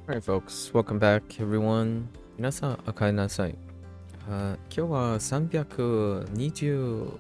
Alright folks, welcome back everyone. 皆さん、おかえりなさい。今日は325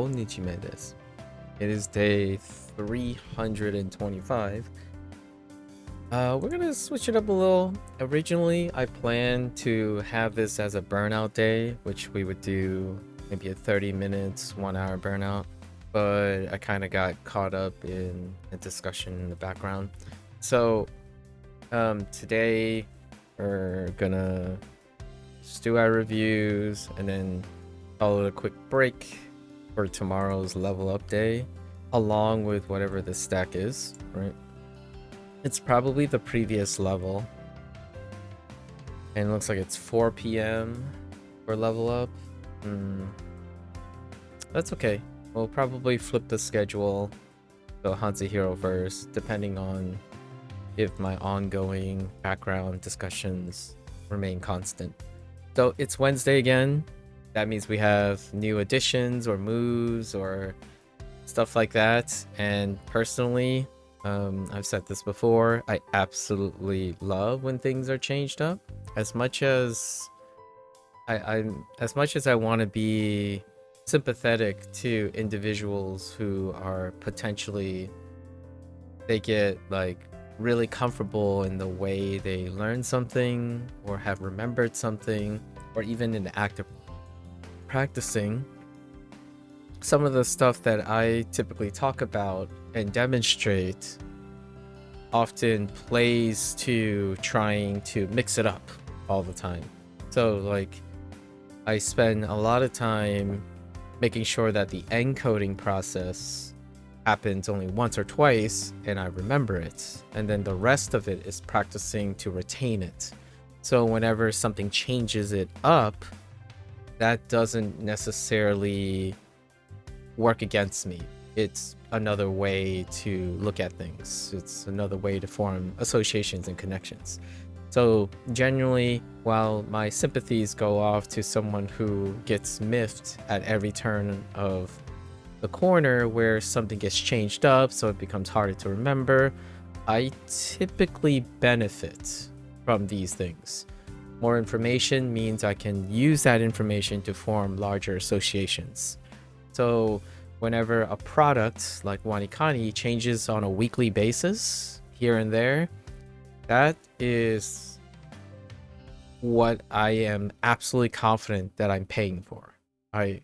日目です。It is day 325. We're gonna switch it up a little. Originally, I planned to have this as a burnout day, which we would do maybe a 30 minutes, 1 hour burnout. But I kind of got caught up in a discussion in the background. So today we're gonna just do our reviews and then call it a quick break for tomorrow's level up day, along with whatever the stack is, right? It's probably the previous level, and it looks like it's 4 p.m. for level up. That's okay. We'll probably flip the schedule to Hanzi Hero verse, depending on if my ongoing background discussions remain constant. So it's Wednesday again. That means we have new additions or moves or stuff like that. And personally, I've said this before, I absolutely love when things are changed up. As much as I want to be sympathetic to individuals who are potentially, they get like really comfortable in the way they learn something or have remembered something, or even in the act of practicing. Some of the stuff that I typically talk about and demonstrate often plays to trying to mix it up all the time. So like I spend a lot of time making sure that the encoding process happens only once or twice and I remember it, and then the rest of it is practicing to retain it. So whenever something changes it up, that doesn't necessarily work against me. It's another way to look at things. It's another way to form associations and connections. So generally, while my sympathies go off to someone who gets miffed at every turn of the corner where something gets changed up so it becomes harder to remember, I typically benefit from these things. More information means I can use that information to form larger associations. So whenever a product like WaniKani changes on a weekly basis here and there, that is what I am absolutely confident that I'm paying for.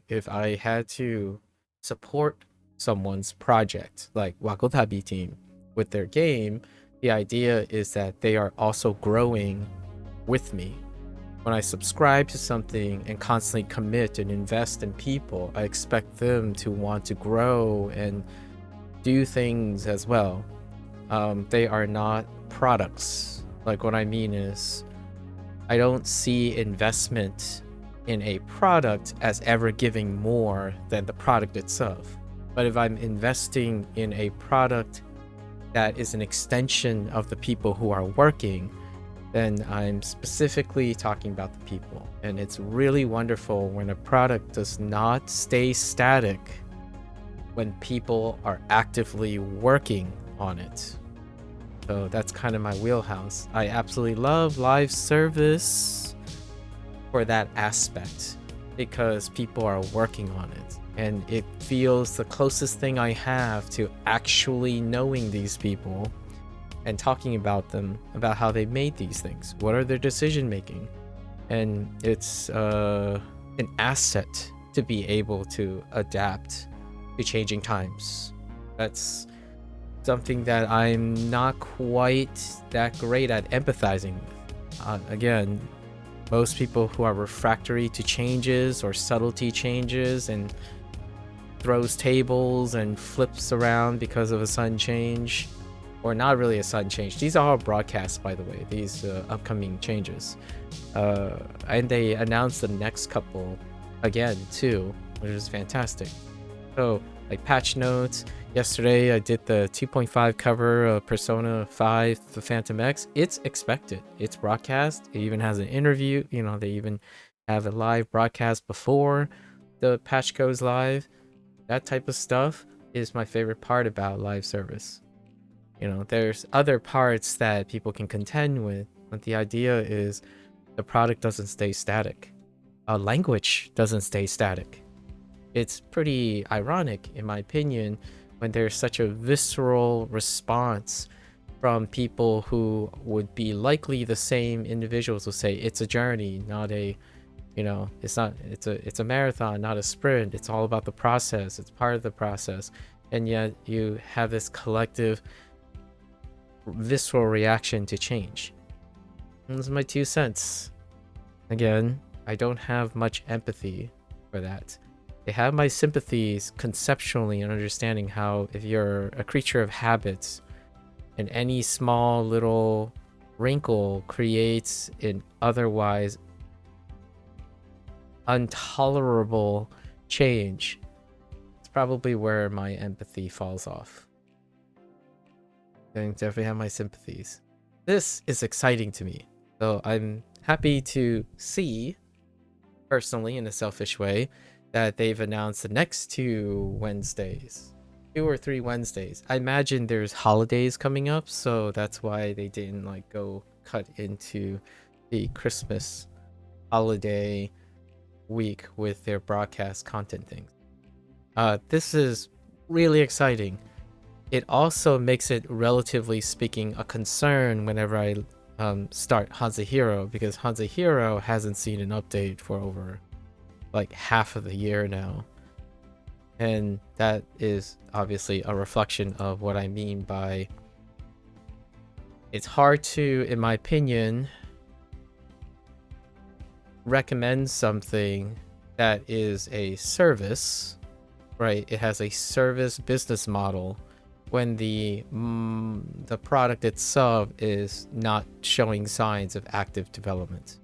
If I had to support someone's project like Wakotabi team with their game, the idea is that they are also growing with me. When I subscribe to something and constantly commit and invest in people, I expect them to want to grow and do things as well. They are not products. Like what I mean is, I don't see investment in a product as ever giving more than the product itself. But if I'm investing in a product that is an extension of the people who are working, then I'm specifically talking about the people. And it's really wonderful when a product does not stay static when people are actively working on it. So that's kind of my wheelhouse. I absolutely love live service for that aspect because people are working on it, and it feels the closest thing I have to actually knowing these people and talking about them, about how they made these things, what are their decision making. And it's an asset to be able to adapt to changing times. That's something that I'm not quite that great at empathizing with. Again, most people who are refractory to changes or subtlety changes and throws tables and flips around because of a sudden change, or not really a sudden change. These are all broadcasts, by the way, these upcoming changes. And they announced the next couple again too, which is fantastic. So like patch notes, yesterday I did the 2.5 cover of Persona 5 The Phantom X. It's expected, it's broadcast, it even has an interview, you know, they even have a live broadcast before the patch goes live. That type of stuff is my favorite part about live service. You know, there's other parts that people can contend with, but the idea is the product doesn't stay static. A language doesn't stay static. It's pretty ironic, in my opinion, when there's such a visceral response from people who would be likely the same individuals will say it's a journey, not a, you know, it's a marathon, not a sprint. It's all about the process. It's part of the process. And yet you have this collective visceral reaction to change. And this is my 2 cents. Again, I don't have much empathy for that. They have my sympathies conceptually and understanding how if you're a creature of habits and any small little wrinkle creates an otherwise intolerable change, it's probably where my empathy falls off. I definitely have my sympathies. This is exciting to me, so I'm happy to see, personally, in a selfish way, that they've announced the next 2 Wednesdays. 2 or 3 Wednesdays. I imagine there's holidays coming up, so that's why they didn't like go cut into the Christmas holiday week with their broadcast content things. This is really exciting. It also makes it, relatively speaking, a concern whenever I start Hanzahiro, because Hanzahiro hasn't seen an update for over like half of the year now. And that is obviously a reflection of what I mean by it's hard to, in my opinion, recommend something that is a service, right? It has a service business model when the product itself is not showing signs of active development.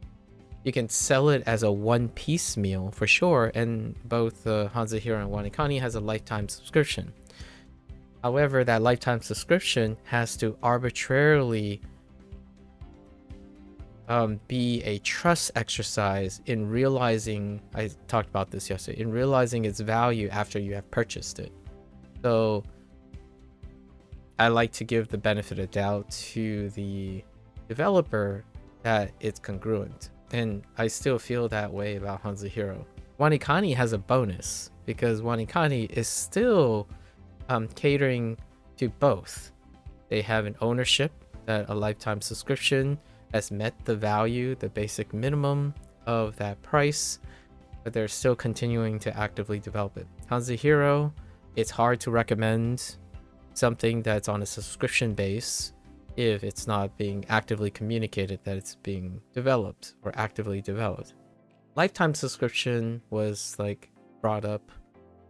You can sell it as a one-piece meal for sure, and both Hanzahiro and WaniKani has a lifetime subscription. However, that lifetime subscription has to arbitrarily be a trust exercise in realizing, I talked about this yesterday, in realizing its value after you have purchased it. So I like to give the benefit of doubt to the developer that it's congruent. And I still feel that way about Hanzahiro. WaniKani has a bonus because WaniKani is still catering to both. They have an ownership that a lifetime subscription has met the value, the basic minimum of that price, but they're still continuing to actively develop it. Hanzahiro, it's hard to recommend something that's on a subscription base if it's not being actively communicated that it's being developed or actively developed. Lifetime subscription was like brought up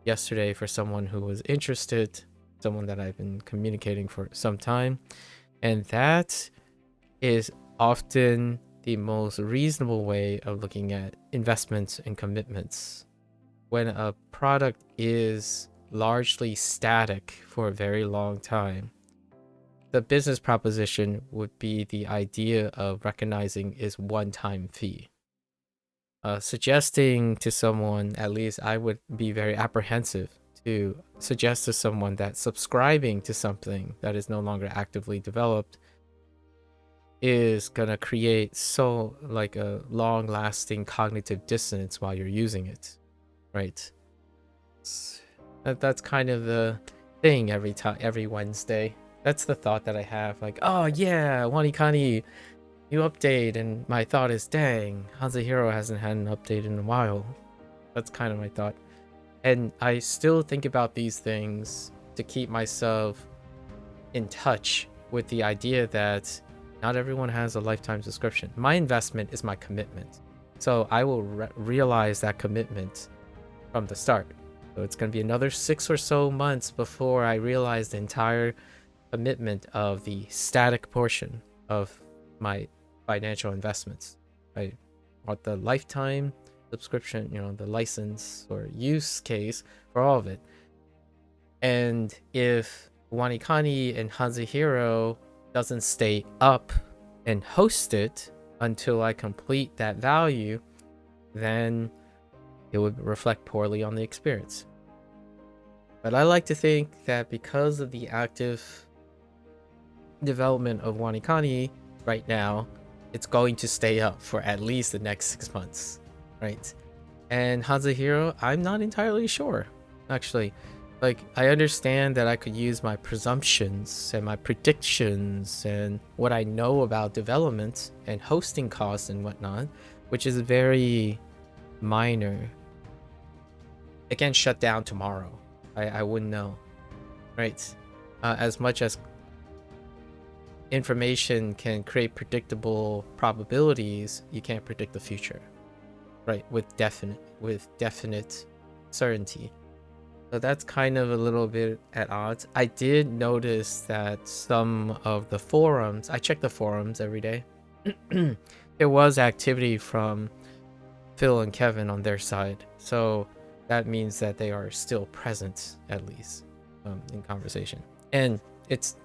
yesterday for someone who was interested, someone that I've been communicating for some time, and that is often the most reasonable way of looking at investments and commitments. When a product is largely static for a very long time, the business proposition would be the idea of recognizing is one-time fee. Suggesting to someone, at least I would be very apprehensive to suggest to someone that subscribing to something that is no longer actively developed is gonna create so like a long-lasting cognitive dissonance while you're using it, right? That's kind of the thing every Wednesday. That's the thought that I have, like, oh yeah, WaniKani, new update, and my thought is, dang, Hanzahiro hasn't had an update in a while. That's kind of my thought. And I still think about these things to keep myself in touch with the idea that not everyone has a lifetime subscription. My investment is my commitment. So I will realize that commitment from the start. So it's going to be another 6 or so months before I realize the entire commitment of the static portion of my financial investments. I want the lifetime subscription, you know, the license or use case for all of it. And if WaniKani and Hanzahiro doesn't stay up and host it until I complete that value, then it would reflect poorly on the experience. But I like to think that because of the active development of WaniKani right now, it's going to stay up for at least the next 6 months, right? And Hanzahiro, I'm not entirely sure, actually. Like, I understand that I could use my presumptions and my predictions and what I know about development and hosting costs and whatnot, which is very minor. It can shut down tomorrow. I wouldn't know, right? As much as information can create predictable probabilities, you can't predict the future, right? With definite certainty. So that's kind of a little bit at odds. I did notice that some of the forums, I check the forums every day. There was activity from Phil and Kevin on their side. So that means that they are still present, at least, in conversation. And it's,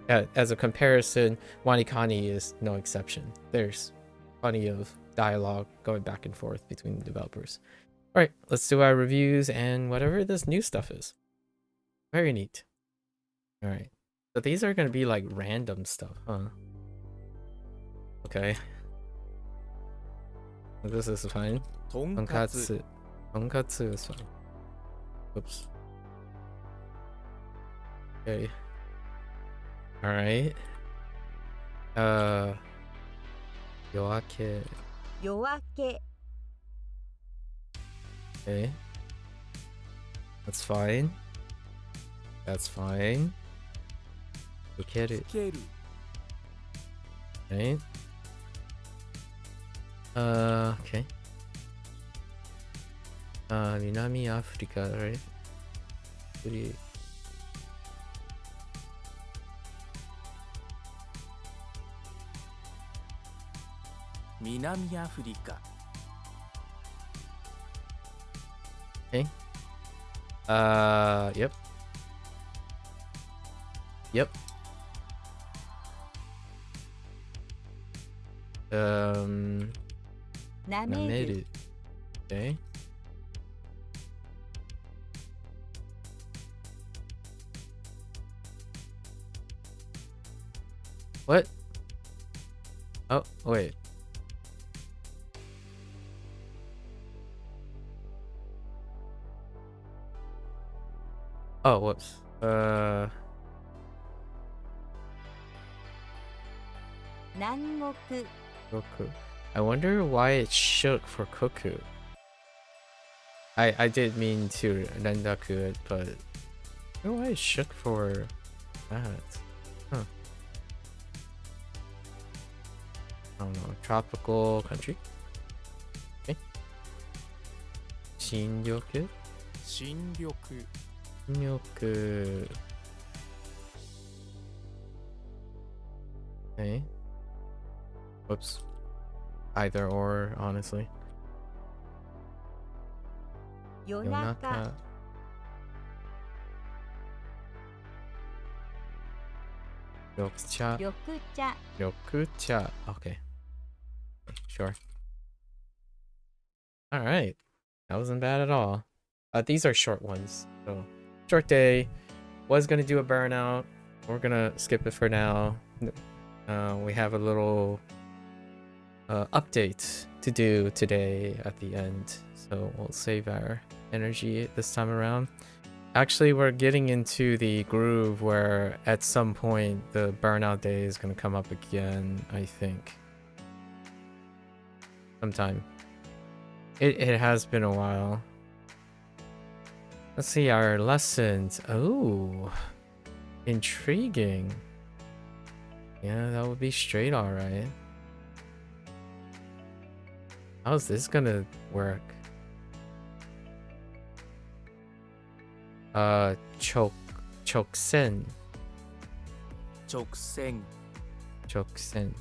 as a comparison, WaniKani is no exception. There's plenty of dialogue going back and forth between the developers. All right, let's do our reviews and whatever this new stuff is. Very neat. All right, so these are going to be like random stuff, huh? Okay. This is fine. Tonkatsu. Tonkatsu is fine. Oops. Okay. All right. Yoake. Yoake. Okay. That's fine. That's fine. Ukeru. Right. Okay. Minami Africa, right? Pretty. Minami Africa. Okay. Yep. Yep. Nameru. Okay. What? Oh, wait. Oh, whoops. Nangoku. Goku. I wonder why it shook for Koku. I did mean to Rendaku it, but I wonder why it shook for that. Huh. I don't know. Tropical country? Okay. Shinryoku? Shinryoku. Shinryoku. Okay. Whoops. Either or, honestly. Yonaka. Ryokucha. Ryokucha. Ryokucha. Okay. Sure. Alright. That wasn't bad at all. These are short ones. So, short day. Was gonna do a burnout. We're gonna skip it for now. We have a little update to do today at the end. So we'll save our energy this time around. Actually, we're getting into the groove where at some point the burnout day is going to come up again, I think. Sometime. It has been a while. Let's see our lessons. Oh, intriguing. Yeah, that would be straight alright. How's this gonna work? Choksen. Choksen. Choksen.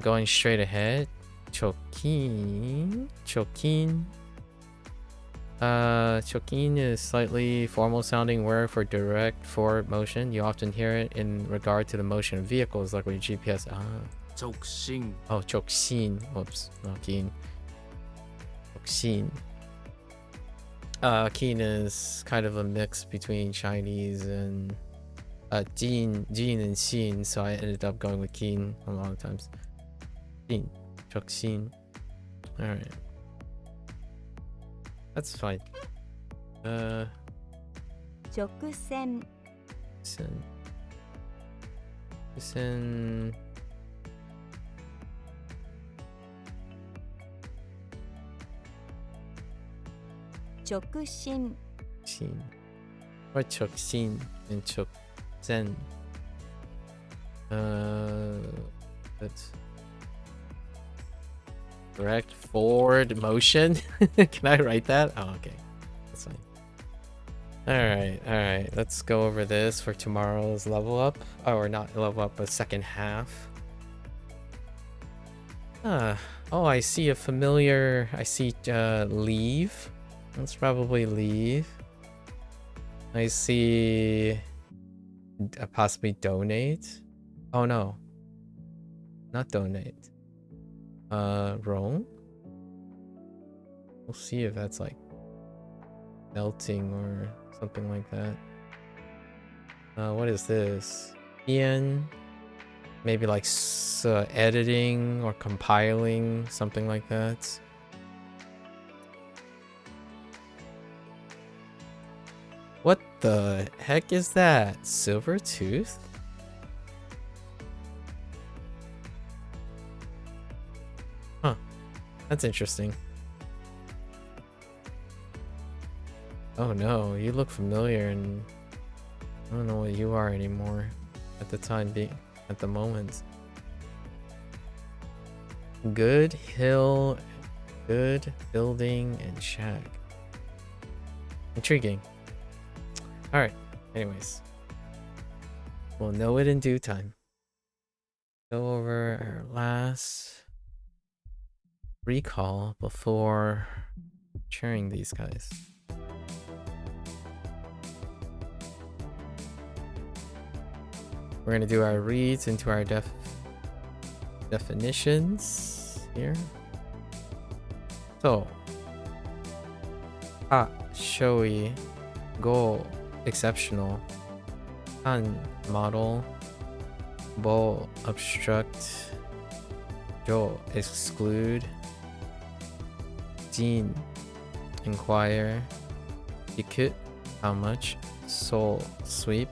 Going straight ahead. Chokin. Chokin. Chokin is slightly formal sounding word for direct forward motion. You often hear it in regard to the motion of vehicles, like with GPS. Chokshin. Oh, Chokshin. Whoops, not Keen. Chokshin. Keen is kind of a mix between Chinese and Jin and Shin, so I ended up going with Keen a lot of times. Shin, Chokshin. Alright. That's fine. 直線 Sen. Sen. Chokushin Shin. Or Chokshin and Choksen. That's correct. Forward motion. Can I write that? Oh, okay. That's fine. Alright. Let's go over this for tomorrow's level up. Oh, or not level up, but second half. Oh, I see a familiar. I see leave. Let's probably leave. I see possibly donate. Oh no. Not donate. Wrong? We'll see if that's like melting or something like that. What is this? Ian? Maybe like editing or compiling, something like that. What the heck is that? Silver tooth? Huh. That's interesting. Oh no, you look familiar and I don't know what you are anymore at the time being, at the moment. Good hill, good building and shack. Intriguing. Alright, anyways. We'll know it in due time. Go over our last recall before sharing these guys. We're gonna do our reads into our definitions here. So, showy, go, exceptional, han, model, bo, obstruct, jo, exclude, jin, inquire, ikut, how much, soul, sweep,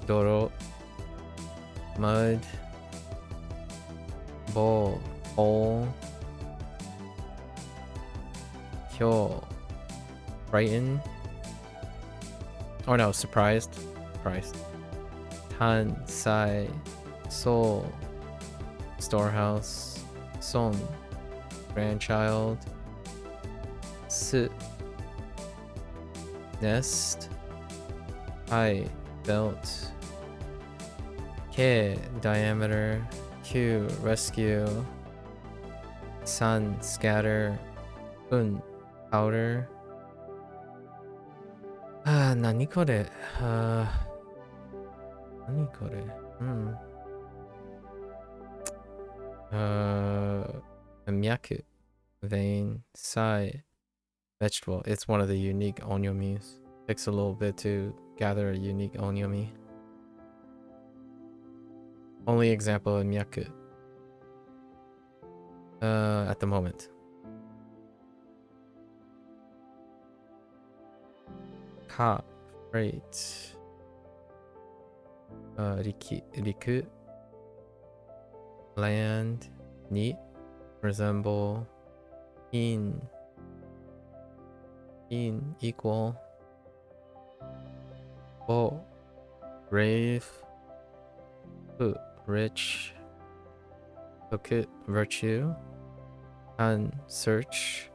doro, mud, bowl, hole, kyo, frighten, oh no, surprised, tan, sai, soul, storehouse, son, grandchild, su, nest, hai, belt, ke, diameter, q, rescue, san, scatter, un, powder. 何これ何これMAKU, vein, sai, vegetable. It's one of the unique onyomis. Takes a little bit to gather a unique onyomi. Only example in MAKU at the moment. Ka, freight, riku, land, ni, resemble, in, equal, bo, brave, fu, rich, toku, virtue, han, search,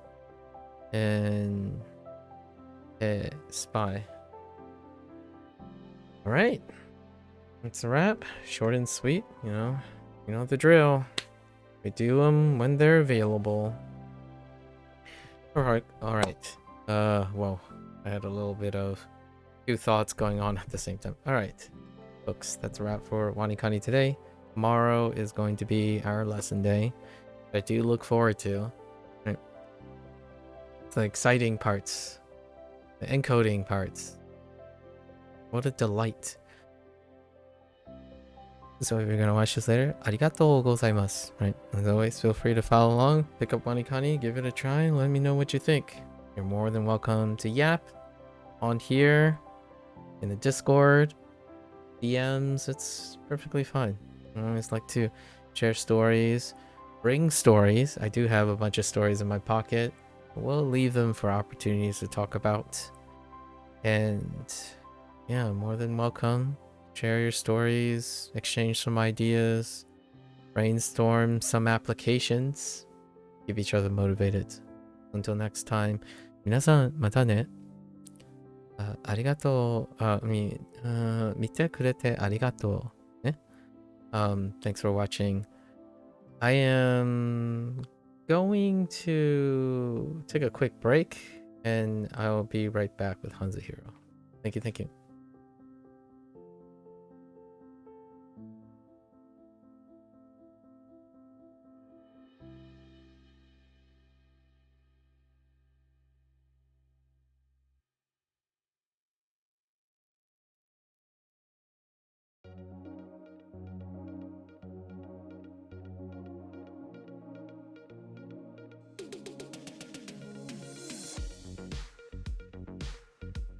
and spy. All right, that's a wrap. Short and sweet. You know the drill. We do them when they're available. All right. Well, I had a little bit of two thoughts going on at the same time. All right, folks, that's a wrap for WaniKani today. Tomorrow is going to be our lesson day. I do look forward to. Right. The exciting parts. The encoding parts. What a delight. So if you're gonna watch this later, arigatou gozaimasu. Right? As always, feel free to follow along, pick up WaniKani, give it a try, and let me know what you think. You're more than welcome to yap on here, in the Discord, DMs. It's perfectly fine. I always like to share stories, bring stories. I do have a bunch of stories in my pocket. We'll leave them for opportunities to talk about. And yeah, more than welcome. Share your stories, exchange some ideas, brainstorm some applications, keep each other motivated. Until next time, 皆さんまたね。ありがとう。見てくれてありがとう。ね。Thanks for watching. I am going to take a quick break and I'll be right back with Hanzuhiro. Thank you, thank you.